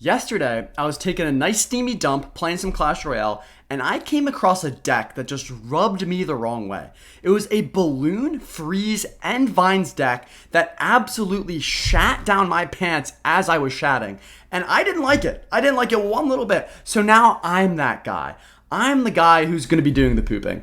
Yesterday, I was taking a nice steamy dump, playing some Clash Royale, and I came across a deck that just rubbed me the wrong way. It was a Balloon, Freeze, and Vines deck that absolutely shat down my pants as I was shatting. And I didn't like it. I didn't like it one little bit. So now I'm that guy. I'm the guy who's going to be doing the pooping.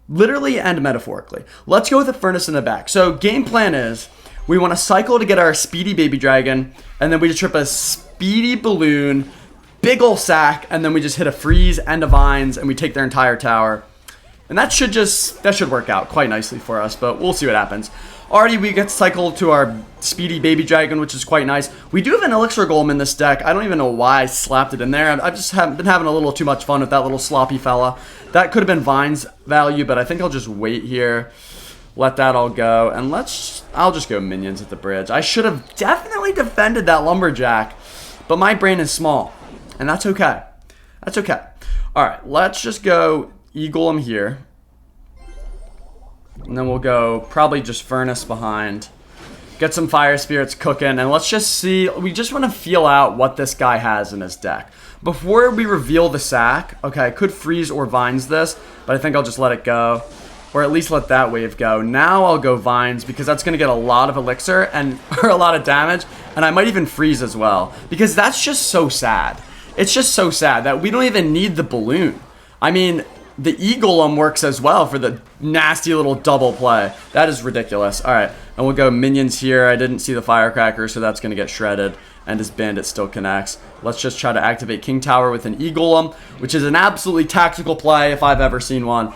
Literally and metaphorically. Let's go with the furnace in the back. So game plan is we want to cycle to get our speedy baby dragon, and then we just trip a speedy balloon, big ol' sack, and then we just hit a freeze and a vines, and we take their entire tower. And that should work out quite nicely for us, but we'll see what happens. Already we get cycled to our speedy baby dragon, which is quite nice. We do have an elixir golem in this deck. I don't even know why I slapped it in there. I just haven't been having a little too much fun with that little sloppy fella. That could have been Vine's value, but I think I'll just wait here. Let that all go, and I'll just go minions at the bridge. I should have definitely defended that lumberjack, but my brain is small, and that's okay. That's okay. All right, let's just go eagle him here, and then we'll go probably just furnace behind, get some fire spirits cooking, and let's just see. We just want to feel out what this guy has in his deck before we reveal the sack. Okay, I could freeze or vines this, but I think I'll just let it go. Or at least let that wave go. Now I'll go vines because that's going to get a lot of elixir and or a lot of damage. And I might even freeze as well. Because that's just so sad. It's just so sad that we don't even need the balloon. I mean, the e-golem works as well for the nasty little double play. That is ridiculous. Alright, and we'll go minions here. I didn't see the firecracker, so that's going to get shredded. And his bandit still connects. Let's just try to activate King Tower with an e-golem, which is an absolutely tactical play if I've ever seen one.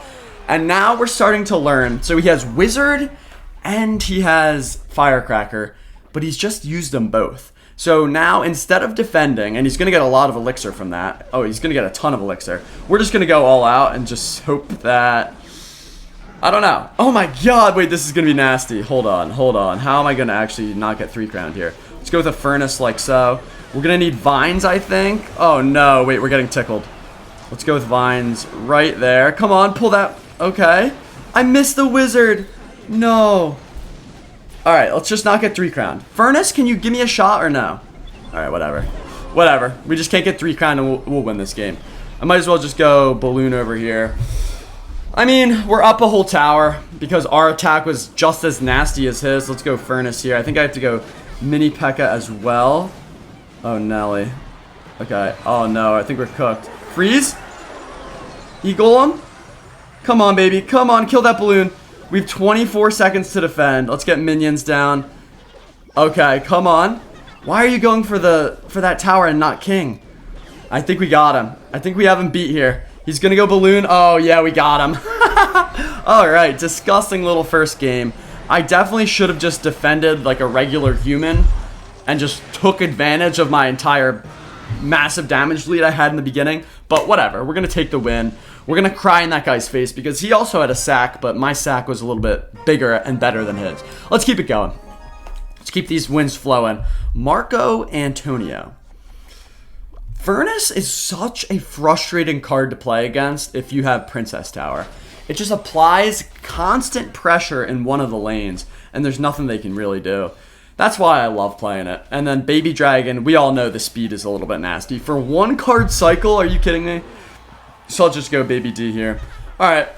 And now we're starting to learn. So he has Wizard and he has Firecracker, but he's just used them both. So now instead of defending, and he's going to get a lot of elixir from that. Oh, he's going to get a ton of elixir. We're just going to go all out and just hope that... I don't know. Oh my god, wait, this is going to be nasty. Hold on. How am I going to actually not get 3 crowned here? Let's go with a furnace like so. We're going to need vines, I think. Oh no, wait, we're getting tickled. Let's go with vines right there. Come on, pull that... Okay. I missed the wizard. No. Alright, let's just not get 3 crowned. Furnace, can you give me a shot or no? Alright, whatever. Whatever. We just can't get 3 crowned and we'll win this game. I might as well just go balloon over here. I mean, we're up a whole tower because our attack was just as nasty as his. Let's go furnace here. I think I have to go mini P.E.K.K.A as well. Oh, Nelly. Okay. Oh, no. I think we're cooked. Freeze? E-golem? Come on, baby. Come on, kill that balloon. We have 24 seconds to defend. Let's get minions down. Okay, come on. Why are you going for that tower and not king? I think we got him. I think we have him beat here. He's going to go balloon. Oh, yeah, we got him. All right, disgusting little first game. I definitely should have just defended like a regular human and just took advantage of my entire massive damage lead I had in the beginning. But whatever. We're going to take the win. We're going to cry in that guy's face because he also had a sack, but my sack was a little bit bigger and better than his. Let's keep it going. Let's keep these wins flowing. Marco Antonio. Furnace is such a frustrating card to play against if you have Princess Tower. It just applies constant pressure in one of the lanes, and there's nothing they can really do. That's why I love playing it. And then Baby Dragon, we all know the speed is a little bit nasty. For 1 card cycle, are you kidding me? So I'll just go Baby D here. Alright.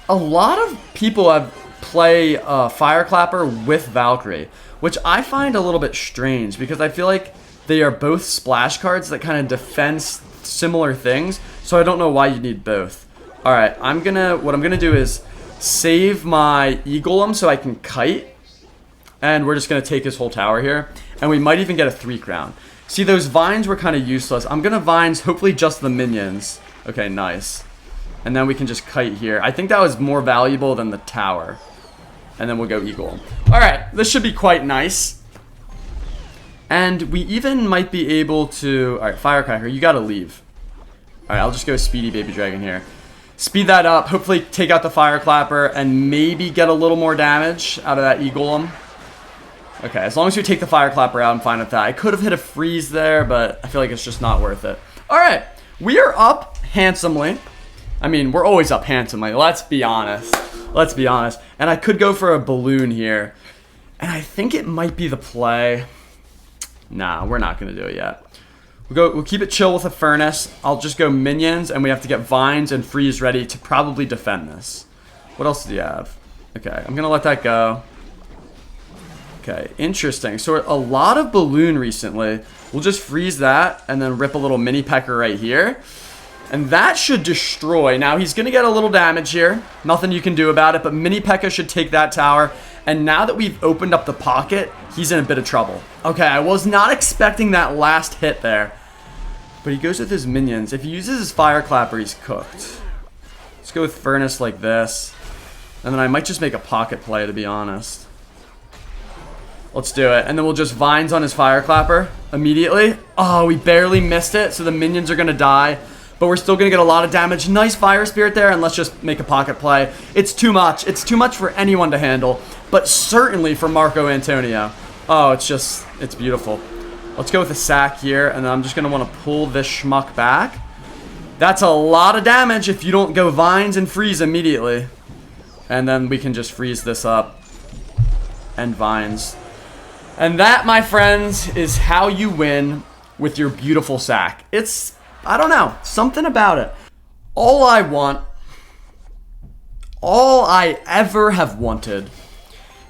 A lot of people have play Fireclapper with Valkyrie, which I find a little bit strange because I feel like they are both splash cards that kind of defend similar things. So I don't know why you need both. Alright, what I'm gonna do is save my E-Golem so I can kite. And we're just gonna take his whole tower here. And we might even get a 3 crown. See, those vines were kind of useless. I'm going to vines, hopefully just the minions. Okay, nice. And then we can just kite here. I think that was more valuable than the tower. And then we'll go eagle. Alright, this should be quite nice. And we even might be able to... Alright, Firecracker, you got to leave. Alright, I'll just go Speedy Baby Dragon here. Speed that up, hopefully take out the Fireclapper, and maybe get a little more damage out of that E-Golem. Okay, as long as we take the Fireclapper out, I'm fine with that. I could have hit a freeze there, but I feel like it's just not worth it. Alright, we are up handsomely. I mean, we're always up handsomely. Let's be honest. Let's be honest. And I could go for a balloon here. And I think it might be the play. Nah, we're not going to do it yet. We'll keep it chill with a furnace. I'll just go minions, and we have to get vines and freeze ready to probably defend this. What else do you have? Okay, I'm going to let that go. Okay, interesting. So a lot of balloon recently. We'll just freeze that and then rip a little mini pecker right here. And that should destroy. Now, he's going to get a little damage here. Nothing you can do about it, but mini P.E.K.K.A should take that tower. And now that we've opened up the pocket, he's in a bit of trouble. Okay, I was not expecting that last hit there. But he goes with his minions. If he uses his fire clapper, he's cooked. Let's go with furnace like this. And then I might just make a pocket play, to be honest. Let's do it. And then we'll just vines on his fire clapper immediately. Oh, we barely missed it, so the minions are going to die. But we're still going to get a lot of damage. Nice fire spirit there, and let's just make a pocket play. It's too much. It's too much for anyone to handle, but certainly for Marco Antonio. Oh, it's beautiful. Let's go with a sack here, and then I'm just going to want to pull this schmuck back. That's a lot of damage if you don't go vines and freeze immediately. And then we can just freeze this up and vines. And that, my friends, is how you win with your beautiful sack. It's, I don't know, something about it. All I ever have wanted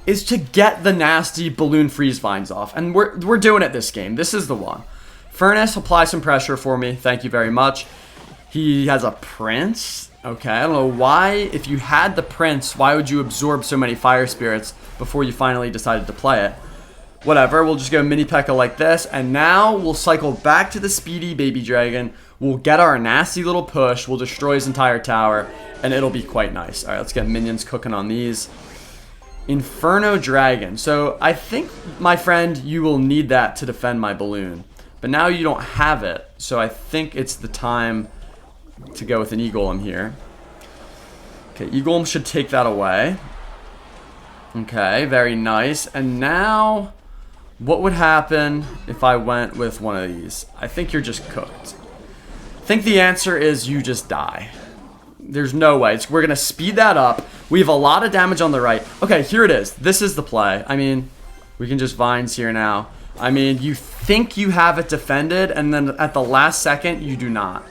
is to get the nasty balloon freeze vines off. And we're doing it this game. This is the one. Furnace, apply some pressure for me. Thank you very much. He has a prince. Okay, I don't know why, if you had the prince, why would you absorb so many fire spirits before you finally decided to play it? Whatever, we'll just go mini P.E.K.K.A like this, and now we'll cycle back to the speedy baby dragon. We'll get our nasty little push, we'll destroy his entire tower, and it'll be quite nice. Alright, let's get minions cooking on these. Inferno dragon. So I think, my friend, you will need that to defend my balloon. But now you don't have it, so I think it's the time to go with an E-Golem here. Okay, E-Golem should take that away. Okay, very nice. And now, what would happen if I went with one of these? I think you're just cooked. I think the answer is you just die. There's no way. We're going to speed that up. We have a lot of damage on the right. Okay, here it is. This is the play. I mean, we can just vines here now. I mean, you think you have it defended, and then at the last second, you do not.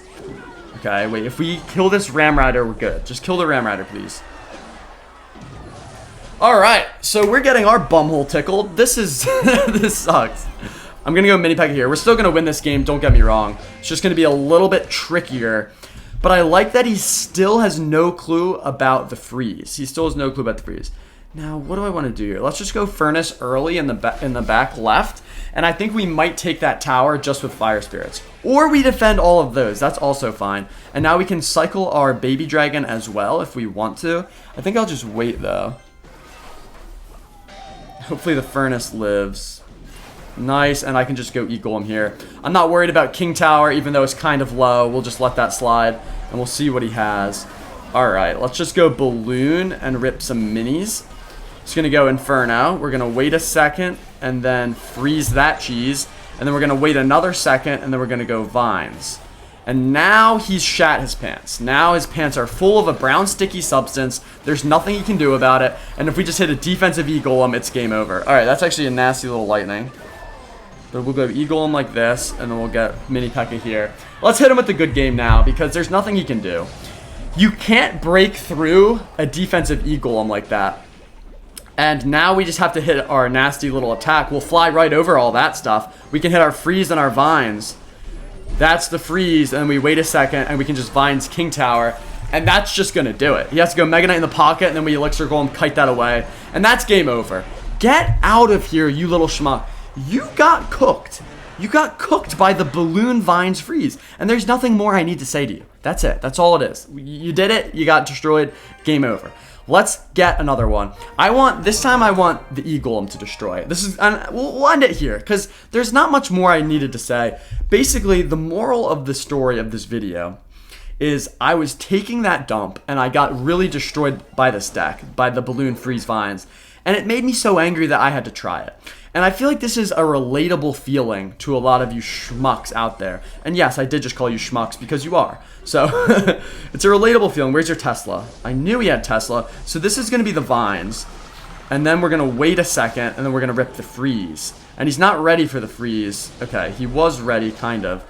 Okay, wait. If we kill this Ram Rider, we're good. Just kill the Ram Rider, please. Alright, so we're getting our bumhole tickled. This is... this sucks. I'm going to go mini P.E.K.K.A here. We're still going to win this game, don't get me wrong. It's just going to be a little bit trickier. But I like that he still has no clue about the freeze. He still has no clue about the freeze. Now, what do I want to do here? Let's just go Furnace early in the back left. And I think we might take that tower just with Fire Spirits. Or we defend all of those. That's also fine. And now we can cycle our Baby Dragon as well if we want to. I think I'll just wait, though. Hopefully the Furnace lives. Nice, and I can just go E-Golem here. I'm not worried about King Tower, even though it's kind of low. We'll just let that slide, and we'll see what he has. Alright, let's just go Balloon and rip some minis. Just going to go Inferno. We're going to wait a second, and then freeze that cheese. And then we're going to wait another second, and then we're going to go Vines. And now he's shat his pants. Now his pants are full of a brown sticky substance. There's nothing he can do about it. And if we just hit a defensive E-Golem, it's game over. Alright, that's actually a nasty little lightning. But we'll go E-Golem like this, and then we'll get mini P.E.K.K.A here. Let's hit him with the good game now, because there's nothing he can do. You can't break through a defensive E-Golem like that. And now we just have to hit our nasty little attack. We'll fly right over all that stuff. We can hit our freeze and our vines. That's the freeze, and we wait a second, and we can just vines King Tower. And that's just going to do it. He has to go Mega Knight in the pocket, and then we Elixir Golem, kite that away. And that's game over. Get out of here, you little schmuck. You got cooked. You got cooked by the Balloon Vines freeze. And there's nothing more I need to say to you. That's it. That's all it is. You did it. You got destroyed. Game over. Let's get another one. This time I want the E-Golem to destroy it. This is, we'll end it here, because there's not much more I needed to say. Basically, the moral of the story of this video is I was taking that dump, and I got really destroyed by this deck, by the Balloon Freeze Vines. And it made me so angry that I had to try it. And I feel like this is a relatable feeling to a lot of you schmucks out there. And yes, I did just call you schmucks because you are. So, it's a relatable feeling. Where's your Tesla? I knew he had Tesla. So this is going to be the Vines. And then we're going to wait a second, and then we're going to rip the freeze. And he's not ready for the freeze. Okay, he was ready, kind of.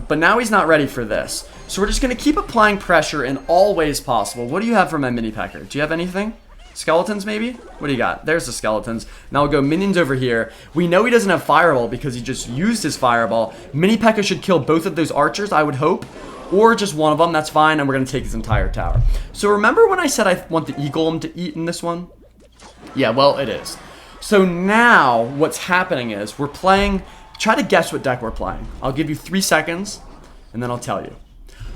But now he's not ready for this. So we're just going to keep applying pressure in all ways possible. What do you have for my mini pecker? Do you have anything? Skeletons, maybe? What do you got? There's the skeletons. Now we'll go minions over here. We know he doesn't have fireball because he just used his fireball. Mini P.E.K.K.A should kill both of those archers, I would hope. Or just one of them, that's fine, and we're going to take his entire tower. So remember when I said I want the E-Golem to eat in this one? Yeah, well, it is. So now what's happening is we're playing... Try to guess what deck we're playing. I'll give you 3 seconds, and then I'll tell you.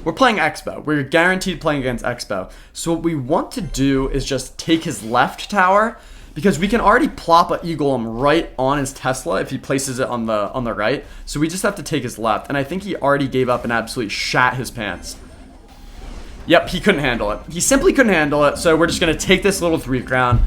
We're playing Expo. We're guaranteed playing against Expo. So what we want to do is just take his left tower, because we can already plop an E-Golem right on his Tesla if he places it on the right. So we just have to take his left. And I think he already gave up and absolutely shat his pants. Yep, he couldn't handle it. He simply couldn't handle it. So we're just going to take this little 3 crown.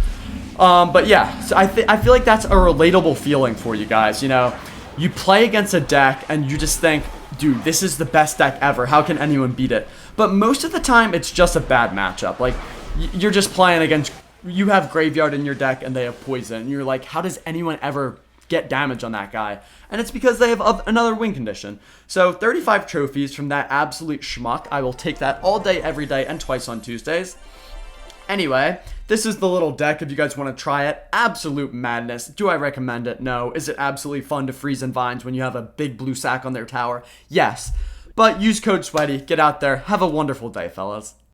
But yeah, so I feel like that's a relatable feeling for you guys. You know, you play against a deck and you just think, dude, this is the best deck ever. How can anyone beat it? But most of the time, it's just a bad matchup. Like, you're just playing against... You have Graveyard in your deck and they have Poison. And you're like, how does anyone ever get damage on that guy? And it's because they have another win condition. So 35 trophies from that absolute schmuck. I will take that all day, every day, and twice on Tuesdays. Anyway, this is the little deck if you guys want to try it. Absolute madness. Do I recommend it? No. Is it absolutely fun to freeze and vines when you have a big blue sack on their tower? Yes. But use code SWEATY. Get out there. Have a wonderful day, fellas.